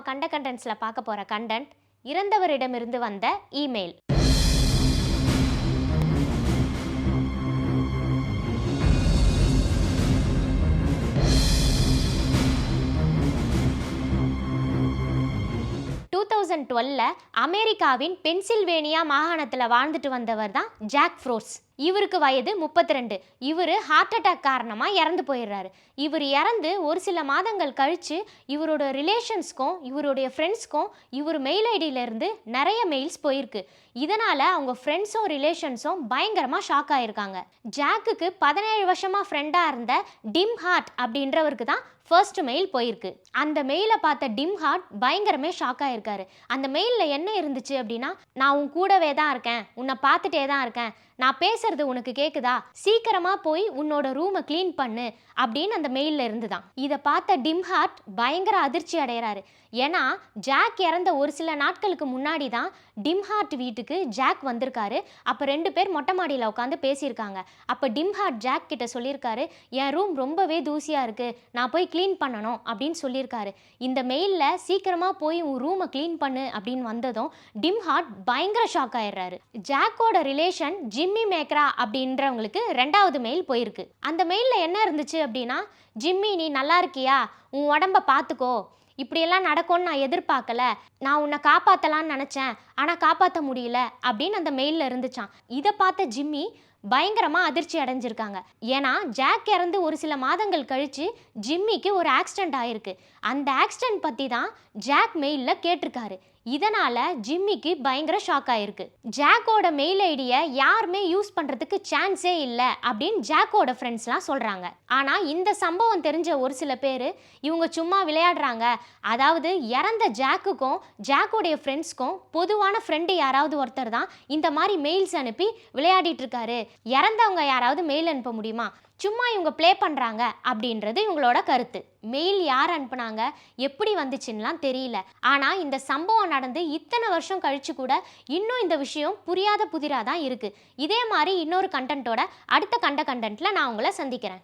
நம்ம கண்டென்ட்ஸில் பார்க்க போகிற கண்டென்ட் இறந்தவரிடமிருந்து வந்த இமெயில். அமெரிக்காவின் பென்சில்வேனியா மாகாணத்தில் வாழ்ந்துட்டு வந்தவர் தான் ஜாக் ஃப்ரோஸ். இவருக்கு வயது 32. இவர் ஹார்ட் அட்டாக் காரணமாக இறந்து போயிடுறாரு. இவர் இறந்து ஒரு சில மாதங்கள் கழித்து இவரோட ரிலேஷன்ஸ்க்கும் இவருடைய ஃப்ரெண்ட்ஸ்க்கும் இவர் மெயில் ஐடியிலேருந்து நிறைய மெயில்ஸ் போயிருக்கு. இதனால் அவங்க ஃப்ரெண்ட்ஸும் ரிலேஷன்ஸும் பயங்கரமாக ஷாக் ஆகியிருக்காங்க. ஜாக்குக்கு 17 வருஷமாக ஃப்ரெண்டாக இருந்த டிம் ஹார்ட் அப்படின்றவருக்கு தான் ஃபர்ஸ்ட் மெயில் போயிருக்கு. அந்த மெயிலை பார்த்த டிம் ஹார்ட் பயங்கரமே ஷாக் ஆகியிருக்காரு. அந்த மெயிலில் என்ன இருந்துச்சு அப்படின்னா, நான் உன் கூடவே தான் இருக்கேன், உன்னை பார்த்துட்டே தான் இருக்கேன், நான் பேசுறது உனக்கு கேட்குதா, சீக்கிரமா போய் உன்னோட ரூமை க்ளீன் பண்ணு அப்படின்னு அந்த மெயிலில் இருந்துதான். இதை பார்த்த டிம் ஹார்ட் பயங்கர அதிர்ச்சி அடைகிறாரு. ஏன்னா ஜாக் இறந்த ஒரு சில நாட்களுக்கு முன்னாடி தான் டிம் ஹார்ட் வீட்டுக்கு ஜாக் வந்திருக்காரு. அப்போ 2 பேர் மொட்டை மாடியில் உட்காந்து பேசியிருக்காங்க. அப்போ டிம் ஹார்ட் ஜாக் கிட்ட சொல்லியிருக்காரு, என் ரூம் ரொம்பவே தூசியாக இருக்குது, நான் போய் க்ளீன் பண்ணணும் அப்படின்னு சொல்லியிருக்காரு. இந்த மெயிலில் சீக்கிரமாக போய் உன் ரூமை க்ளீன் பண்ணு அப்படின்னு வந்ததும் டிம் ஹார்ட் பயங்கர ஷாக் ஆயிடுறாரு. ஜாக்கோட ரிலேஷன் ஜிம்மி மேக்ரா அப்படின்றவங்களுக்கு 2வது மெயில் போயிருக்கு. அந்த மெயிலில் என்ன இருந்துச்சு அப்படின்னா, ஜிம்மி நீ நல்லா இருக்கியா, உன் உடம்ப பார்த்துக்கோ, இப்படியெல்லாம் நடக்கும்னு நான் எதிர்பார்க்கல, நான் உன்னை காப்பாற்றலான்னு நினச்சேன் ஆனால் காப்பாற்ற முடியல அப்படின்னு அந்த மெயிலில் இருந்துச்சான். இதை பார்த்த ஜிம்மி பயங்கரமாக அதிர்ச்சி அடைஞ்சிருக்காங்க. ஏன்னா ஜாக் இறந்து ஒரு சில மாதங்கள் கழித்து ஜிம்மிக்கு ஒரு ஆக்சிடெண்ட் ஆயிருக்கு. அந்த ஆக்சிடெண்ட் பற்றி தான் ஜாக் மெயிலில் கேட்டிருக்காரு. இதனால் ஜிம்மிக்கு பயங்கர ஷாக் ஆயிருக்கு. ஜாக்கோட மெயில் ஐடியை யாருமே யூஸ் பண்ணுறதுக்கு சான்ஸே இல்லை அப்படின்னு ஜாக்கோட ஃப்ரெண்ட்ஸ்லாம் சொல்கிறாங்க. ஆனால் இந்த சம்பவம் தெரிஞ்ச ஒரு சில பேர் இவங்க சும்மா விளையாடுறாங்க, அதாவது இறந்த ஜாக்குக்கும் ஜாக்கோடைய ஃப்ரெண்ட்ஸ்க்கும் பொதுவான ஃப்ரெண்டு யாராவது ஒருத்தர் தான் இந்த மாதிரி மெயில்ஸ் அனுப்பி விளையாடிட்டு இருக்காரு, இறந்தவங்க யாராவது மெயில் அனுப்ப முடியுமா, சும்மா இவங்க ப்ளே பண்ணுறாங்க அப்படின்றது இவங்களோட கருத்து. மெயில் யார் அனுப்புனாங்க, எப்படி வந்துச்சுன்னெலாம் தெரியல. ஆனால் இந்த சம்பவம் நடந்து இத்தனை வருஷம் கழிச்சு கூட இன்னும் இந்த விஷயம் புரியாத புதிராக தான் இருக்குது. இதே மாதிரி இன்னொரு கண்டென்ட்டோட அடுத்த கண்டென்ட்டில் நான் உங்களை சந்திக்கிறேன்.